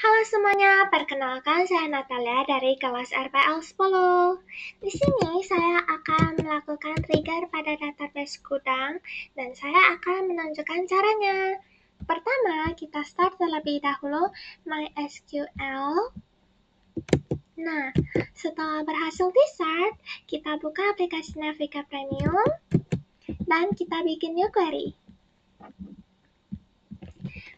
Halo semuanya, perkenalkan saya Natalia dari kelas RPL 10. Di sini saya akan melakukan trigger pada database Gudang dan saya akan menunjukkan caranya. Pertama, kita start terlebih dahulu MySQL. Nah, setelah berhasil di start, kita buka aplikasi Naviga Premium dan kita bikin new query.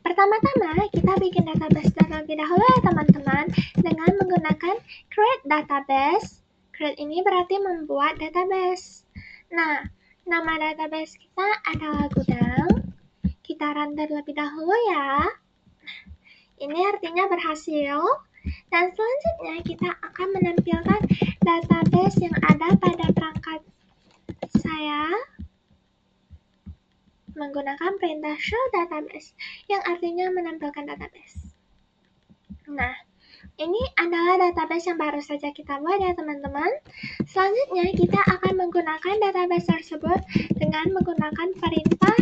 Pertama-tama, kita bikin database terlebih dahulu ya teman-teman, dengan menggunakan create database. Create ini berarti membuat database. Nah, nama database kita adalah Gudang. Kita run terlebih dahulu ya. Ini artinya berhasil. Dan selanjutnya kita akan menampilkan database yang ada pada perangkat saya menggunakan perintah show database yang artinya menampilkan database. Nah, ini adalah database yang baru saja kita buat ya teman-teman. Selanjutnya kita akan menggunakan database tersebut dengan menggunakan perintah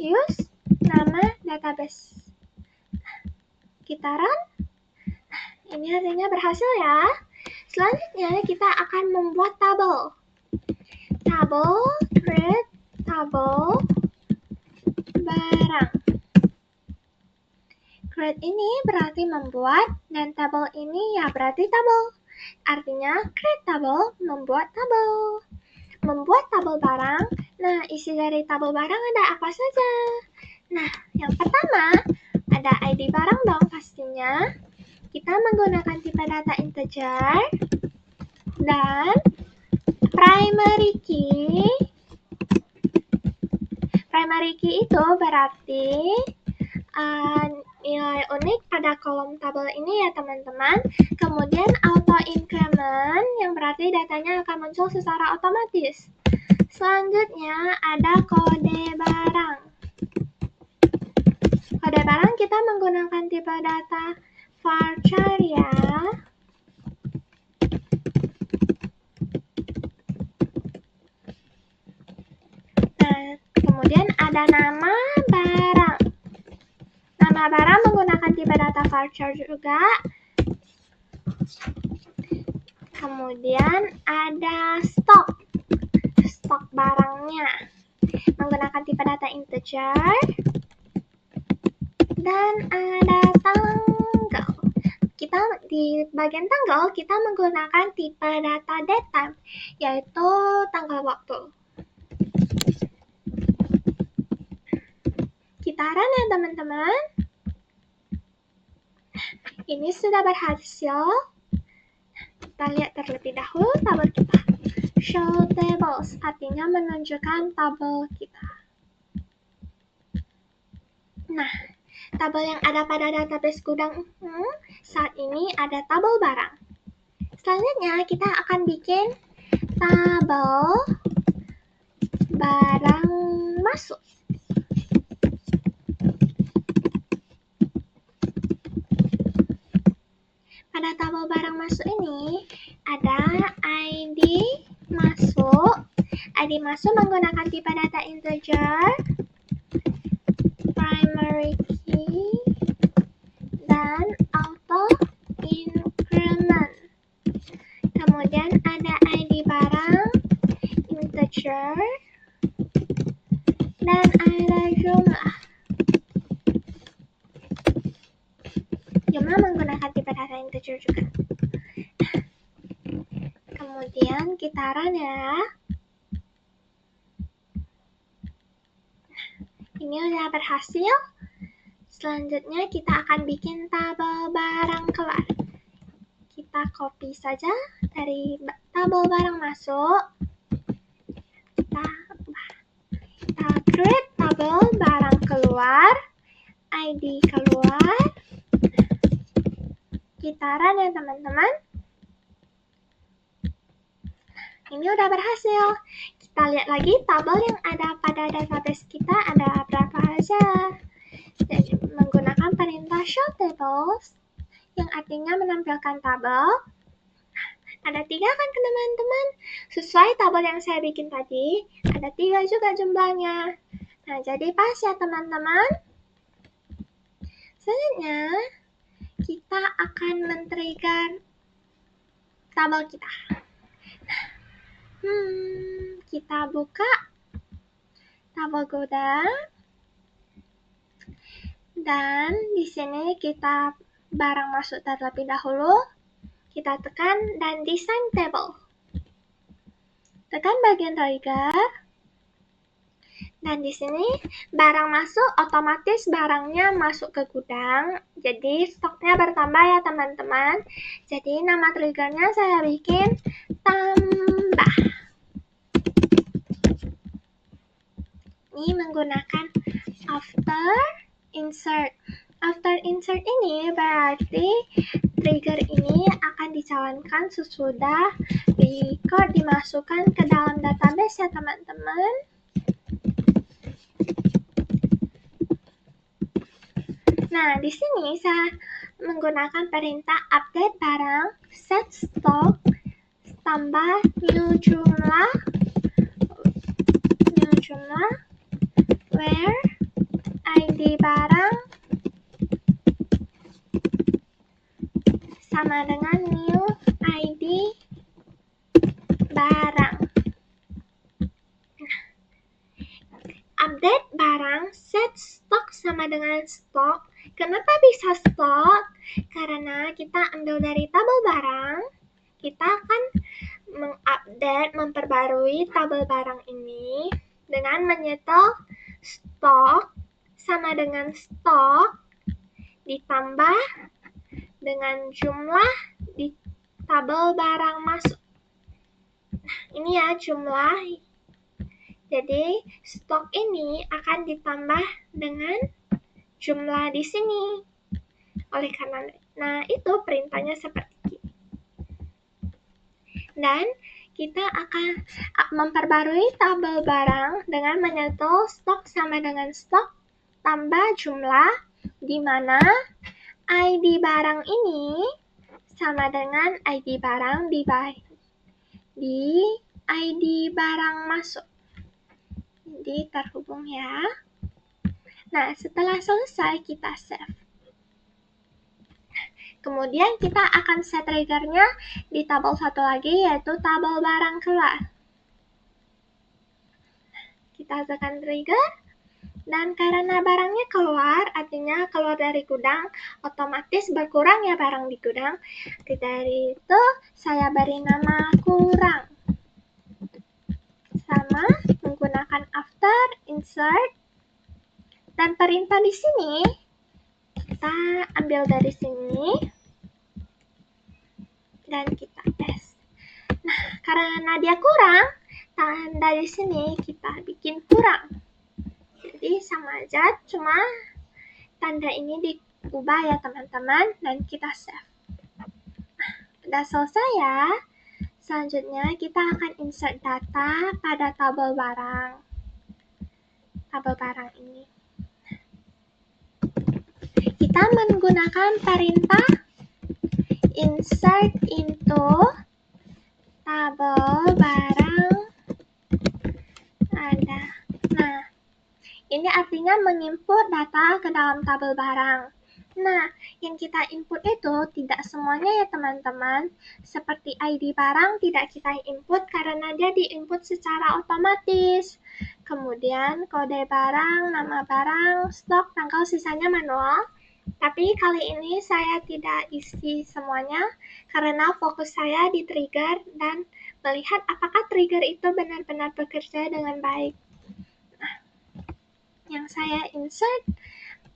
use nama database. Kita run. Ini artinya berhasil ya. Selanjutnya kita akan membuat tabel. Tabel, create tabel, barang. Create ini berarti membuat, dan tabel ini ya berarti tabel. Artinya create tabel, membuat tabel. Membuat tabel barang. Nah, isi dari tabel barang ada apa saja? Nah, yang pertama ada ID barang dong pastinya. Kita menggunakan tipe data integer dan primary key. Primary key itu berarti nilai unik pada kolom tabel ini ya teman-teman. Kemudian auto increment yang berarti datanya akan muncul secara otomatis. Selanjutnya ada kode barang. Kode barang kita menggunakan tipe data varchar ya. Nah, kemudian ada nama barang. Nama barang menggunakan tipe data varchar juga. Kemudian ada stok barangnya menggunakan tipe data integer. Dan ada tanggal. Kita di bagian tanggal kita menggunakan tipe data datetime, yaitu tanggal waktu. Kita run ya teman-teman. Ini sudah berhasil. Kita lihat terlebih dahulu tabel kita. Show tables artinya menunjukkan tabel kita. Nah, tabel yang ada pada database Gudang saat ini ada tabel barang. Selanjutnya kita akan bikin tabel barang masuk. Pada tabel barang masuk ini ada ID masuk. ID masuk menggunakan tipe data integer, primary key, dan auto increment. Kemudian ada ID barang, integer, dan ada jumlah. Jumlah menggunakan tipe data integer juga. Kemudian kita run ya. Ini udah berhasil. Selanjutnya kita akan bikin tabel barang keluar. Kita copy saja dari tabel barang masuk. Kita create tabel barang keluar, ID keluar. Kita run ya teman-teman. Ini udah berhasil. Kita lihat lagi tabel yang ada pada database kita ada berapa aja. Jadi menggunakan perintah show tables yang artinya menampilkan tabel. Ada 3 kan teman-teman? Sesuai tabel yang saya bikin tadi, ada 3 juga jumlahnya. Nah, jadi pas ya teman-teman. Selanjutnya, kita akan men-trigger tabel kita. Kita buka tabel Godel. Dan di sini kita barang masuk terlebih dahulu. Kita tekan dan desain table. Tekan bagian trigger. Dan di sini barang masuk, otomatis barangnya masuk ke gudang. Jadi stoknya bertambah ya teman-teman. Jadi nama triggernya saya bikin tambah. Ini menggunakan after insert. After insert ini berarti trigger ini akan dijalankan sesudah record dimasukkan ke dalam database ya teman-teman. Nah, di sini saya menggunakan perintah update barang, set stock, tambah new jumlah, where ID barang sama dengan new ID barang. Update barang, set stock sama dengan stock. Kenapa bisa stock? Karena kita ambil dari tabel barang, kita akan mengupdate, memperbarui tabel barang ini dengan menyetel stok sama dengan stok ditambah dengan jumlah di tabel barang masuk. Nah, ini ya jumlah. Jadi stok ini akan ditambah dengan jumlah di sini. Oleh karena itu perintahnya seperti ini. Dan kita akan memperbarui tabel barang dengan menyetel stok sama dengan stok tambah jumlah, di mana ID barang ini sama dengan ID barang di ID barang masuk. Jadi terhubung ya. Nah, setelah selesai kita save. Kemudian kita akan set triggernya di tabel satu lagi, yaitu tabel barang keluar. Kita tekan trigger, dan karena barangnya keluar, artinya keluar dari gudang, otomatis berkurang ya barang di gudang. Dari itu saya beri nama kurang. Sama menggunakan after insert, dan perintah di sini kita ambil dari sini dan kita tes. Nah, karena dia kurang, tanda di sini kita bikin kurang. Jadi sama aja, cuma tanda ini diubah ya teman-teman, dan kita save. Nah, udah selesai ya. Selanjutnya kita akan insert data pada tabel barang. Tabel barang ini. Kita menggunakan perintah insert into tabel barang ada. Nah, ini artinya menginput data ke dalam tabel barang. Nah, yang kita input itu tidak semuanya ya teman-teman. Seperti ID barang tidak kita input karena dia diinput secara otomatis. Kemudian kode barang, nama barang, stok, tanggal, sisanya manual. Tapi kali ini saya tidak isi semuanya karena fokus saya di trigger dan melihat apakah trigger itu benar-benar bekerja dengan baik. Nah, yang saya insert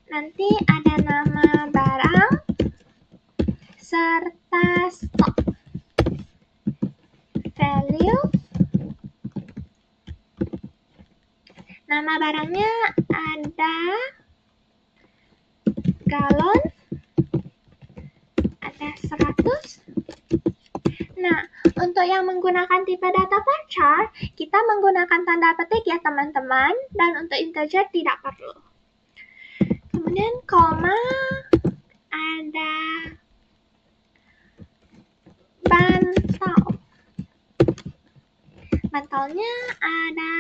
nanti ada nama barang serta stok. Value. Nama barangnya ada galon, ada 100. Nah, untuk yang menggunakan tipe data varchar, kita menggunakan tanda petik ya teman-teman, dan untuk integer tidak perlu. Kemudian koma, ada bantal. Bantalnya ada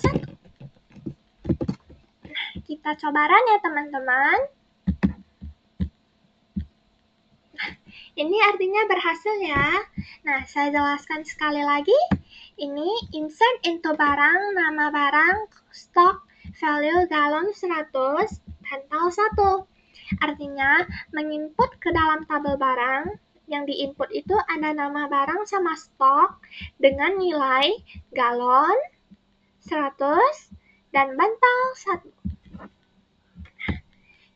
1. Nah, kita coba run ya teman-teman. Ini artinya berhasil ya. Nah, saya jelaskan sekali lagi. Ini insert into barang, nama barang, stock, value, galon 100, bantal 1. Artinya, menginput ke dalam tabel barang, yang diinput itu ada nama barang sama stok dengan nilai galon 100 dan bantal 1.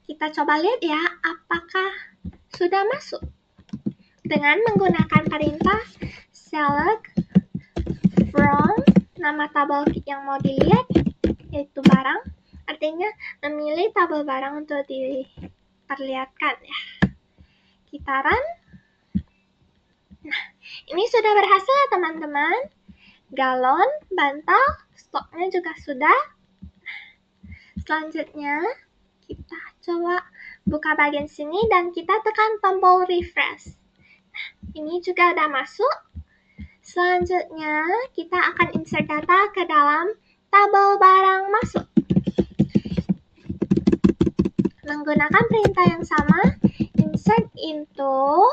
Kita coba lihat ya, apakah sudah masuk. Dengan menggunakan perintah select from nama tabel yang mau dilihat, yaitu barang, artinya memilih tabel barang untuk diperlihatkan ya. Kita run. Nah, ini sudah berhasil ya teman-teman. Galon, bantal, stoknya juga sudah. Selanjutnya, kita coba buka bagian sini dan kita tekan tombol refresh. Ini juga udah masuk. Selanjutnya, kita akan insert data ke dalam tabel barang masuk. Menggunakan perintah yang sama, insert into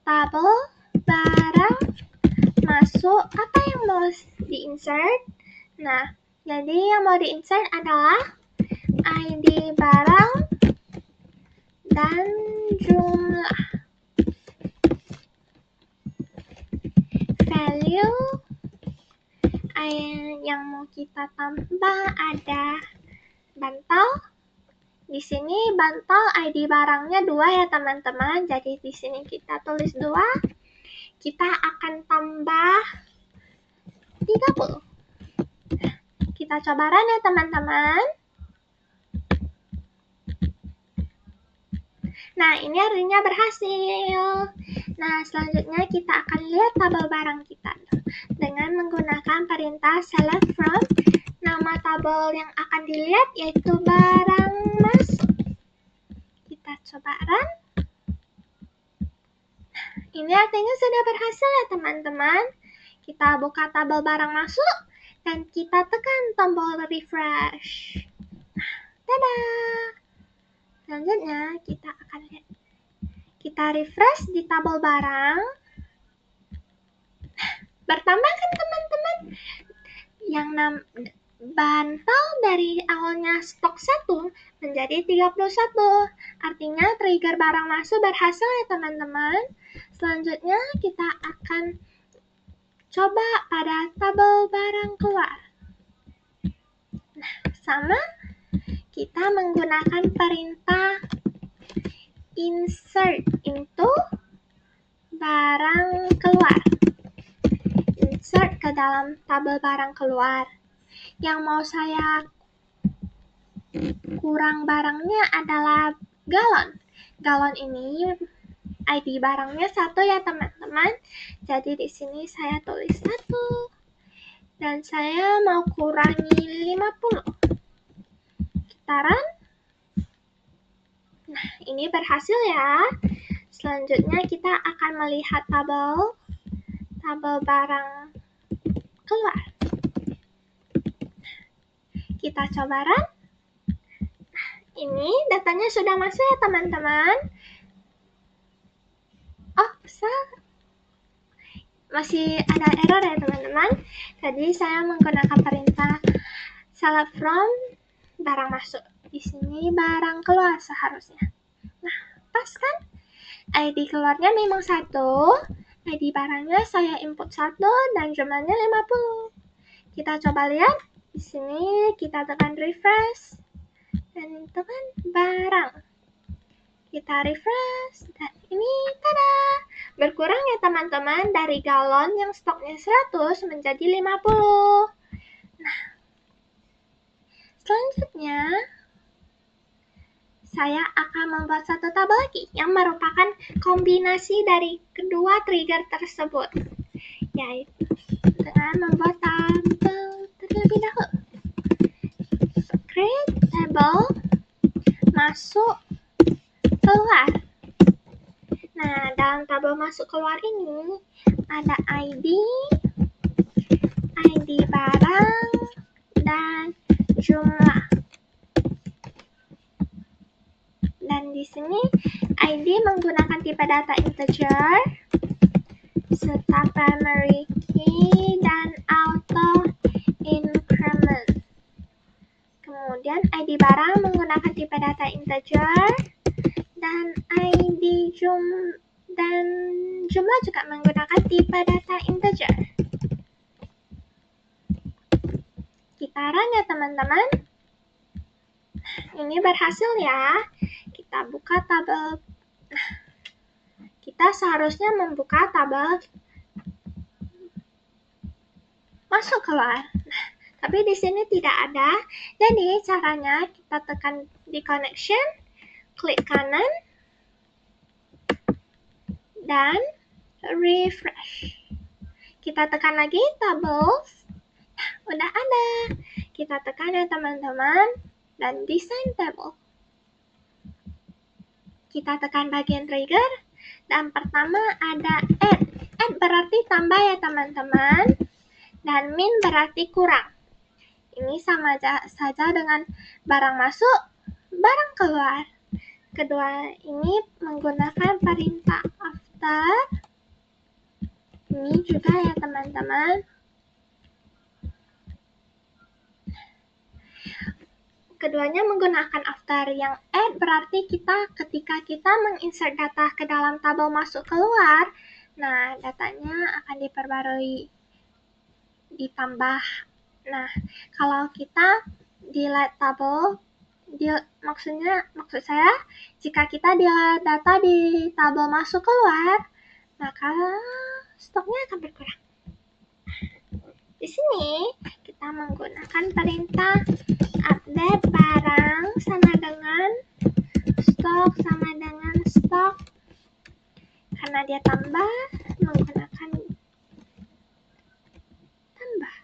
tabel barang masuk. Apa yang mau di-insert? Nah, jadi yang mau di-insert adalah ID barang dan jumlah. Value yang mau kita tambah ada bantal. Di sini bantal ID barangnya 2 ya teman-teman. Jadi di sini kita tulis 2. Kita akan tambah 30. Kita coba run ya teman-teman. Nah, ini artinya berhasil. Nah, selanjutnya kita akan lihat tabel barang kita dengan menggunakan perintah select from nama tabel yang akan dilihat, yaitu barang masuk. Kita coba run. Ini artinya sudah berhasil ya teman-teman. Kita buka tabel barang masuk dan kita tekan tombol refresh. Dadah! Selanjutnya kita akan lihat. Kita refresh di tabel barang. Bertambah kan teman-teman? Yang bantal dari awalnya stok 1 menjadi 31. Artinya trigger barang masuk berhasil ya teman-teman. Selanjutnya kita akan coba pada tabel barang keluar. Nah, sama kita menggunakan perintah insert into barang keluar. Insert ke dalam tabel barang keluar. Yang mau saya kurang barangnya adalah galon. Galon ini ID barangnya 1 ya teman-teman. Jadi di sini saya tulis 1. Dan saya mau kurangi 50. Kita run. Nah, ini berhasil ya. Selanjutnya kita akan melihat tabel barang keluar. Kita coba run. Ini datanya sudah masuk ya teman-teman. Oh, masih ada error ya teman-teman. Tadi saya menggunakan perintah select from barang masuk. Di sini barang keluar seharusnya. Nah, pas kan? ID keluarnya memang 1. ID barangnya saya input 1 dan jumlahnya 50. Kita coba lihat. Di sini kita tekan refresh dan tekan barang. Kita refresh dan ini tada! Berkurang ya teman-teman, dari galon yang stoknya 100 menjadi 50. Nah, selanjutnya saya akan membuat satu tabel lagi yang merupakan kombinasi dari kedua trigger tersebut, yaitu dengan membuat tabel terlebih dahulu. Create table masuk keluar. Nah, dalam tabel masuk keluar ini ada ID barang, dan jumlah. Dan Dan di sini ID menggunakan tipe data integer, serta primary key dan auto increment. Kemudian ID barang menggunakan tipe data integer dan dan jumlah juga menggunakan tipe data integer. Kita run ya teman-teman. Ini berhasil ya. Kita buka tabel. Nah, kita seharusnya membuka tabel masuk keluar. Nah, tapi di sini tidak ada. Jadi caranya kita tekan di connection, klik kanan, dan refresh. Kita tekan lagi tables. Nah, udah ada. Kita tekan ya teman-teman, dan design table. Kita tekan bagian trigger, dan pertama ada add. Add berarti tambah ya teman-teman, dan min berarti kurang. Ini sama saja dengan barang masuk, barang keluar. Kedua ini menggunakan perintah after. Ini juga ya teman-teman. Keduanya menggunakan after. Yang add berarti ketika kita menginsert data ke dalam tabel masuk keluar, nah datanya akan diperbarui, ditambah. Nah, kalau kita delete tabel, maksud saya jika kita delete data di tabel masuk keluar, maka stoknya akan berkurang. Di sini kita menggunakan perintah update barang sama dengan stok karena dia tambah, menggunakan tambah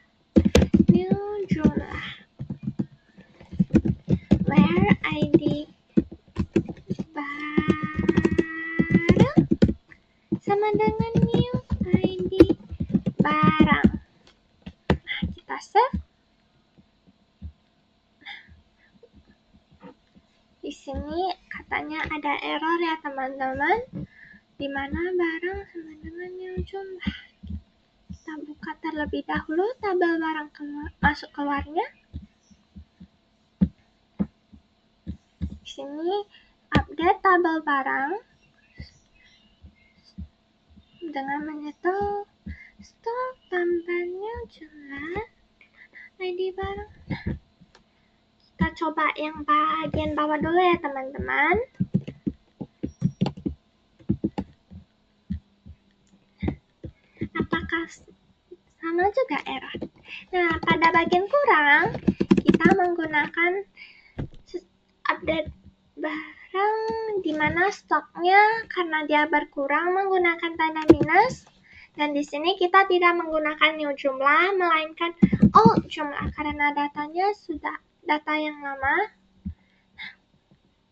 new jumlah where ID barang sama dengan new ID barang. Nah, kita save. Di sini katanya ada error ya teman-teman, di mana barang sama dengan new jumlah. Kita buka terlebih dahulu tabel barang masuk keluarnya. Di sini update tabel barang dengan menyetel stok tambah new jumlah ID barang. Kita coba yang bagian bawah dulu ya teman-teman. Apakah sama juga error? Nah, pada bagian kurang, kita menggunakan update barang di mana stoknya karena dia berkurang menggunakan tanda minus. Dan di sini kita tidak menggunakan new jumlah, melainkan old jumlah karena datanya sudah data yang lama.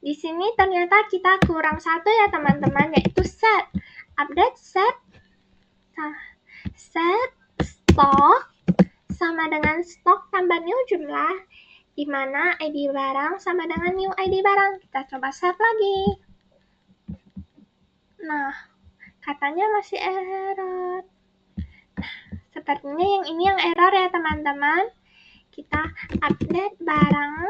Di sini ternyata kita kurang satu ya teman-teman, yaitu set. Update set stok sama dengan stok tambah new jumlah, di mana ID barang sama dengan new ID barang. Kita coba save lagi. Nah, katanya masih error. Sepertinya yang ini yang error ya teman-teman. Kita update barang,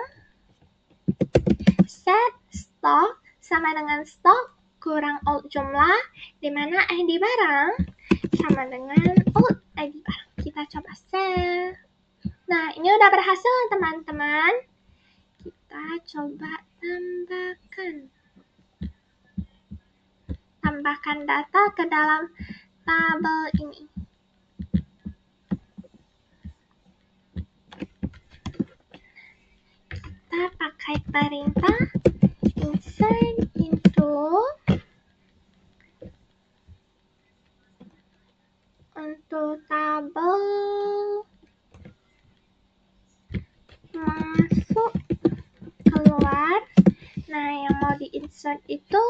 set stok sama dengan stok kurang old jumlah, di mana ID barang sama dengan old ID barang. Kita coba save. Nah, ini udah berhasil teman-teman. Kita coba tambahkan data ke dalam tabel ini. Kita pakai perintah insert into untuk tabel masuk keluar. Nah, yang mau di-insert itu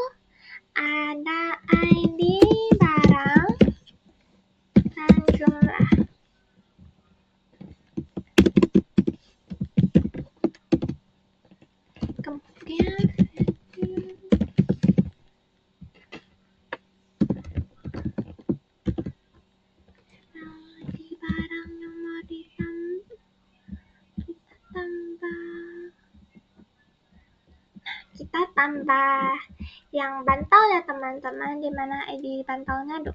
ada ID barang dan jumlah. Kemudian tambah yang bantal ya teman-teman, dimana ID bantalnya 2.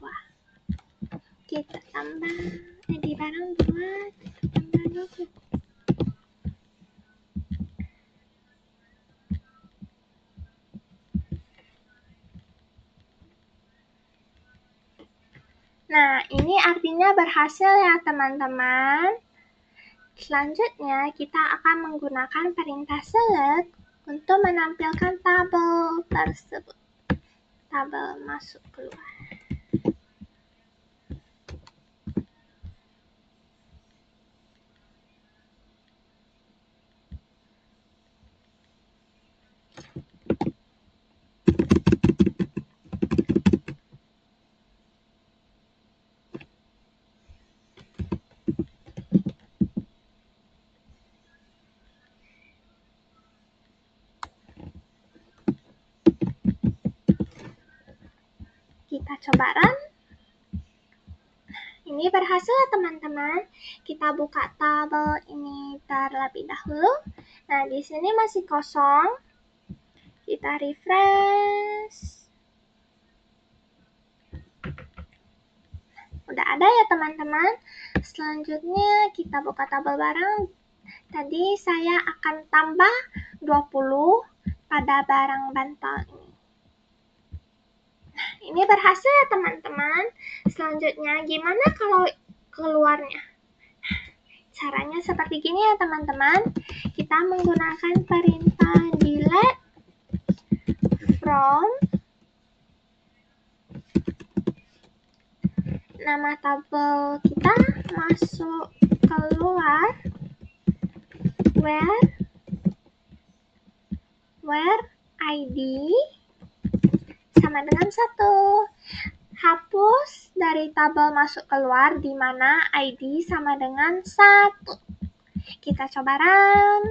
Kita tambah ID barang 2, kita tambah 20. Nah, ini artinya berhasil ya teman-teman. Selanjutnya, kita akan menggunakan perintah select untuk menampilkan tabel tersebut. Tabel masuk keluar. Kita coba run. Ini berhasil ya teman-teman. Kita buka tabel ini terlebih dahulu. Nah, di sini masih kosong. Kita refresh. Udah ada ya teman-teman. Selanjutnya kita buka tabel barang. Tadi saya akan tambah 20 pada barang bantal ini. Nah, ini berhasil ya teman-teman. Selanjutnya gimana kalau keluarnya? Caranya seperti gini ya teman-teman. Kita menggunakan perintah delete from nama tabel kita masuk keluar where ID sama dengan 1. Hapus dari tabel masuk keluar di mana ID sama dengan 1. Kita coba run.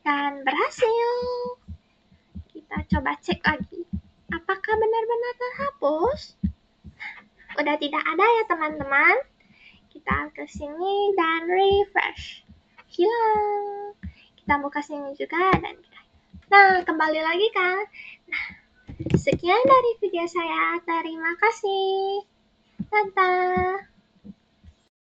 Dan berhasil. Kita coba cek lagi. Apakah benar-benar terhapus? Udah tidak ada ya teman-teman. Kita ke sini dan refresh. Hilang. Kita buka sini juga dan nah, kembali lagi kan. Nah, sekian dari video saya. Terima kasih. Dadah.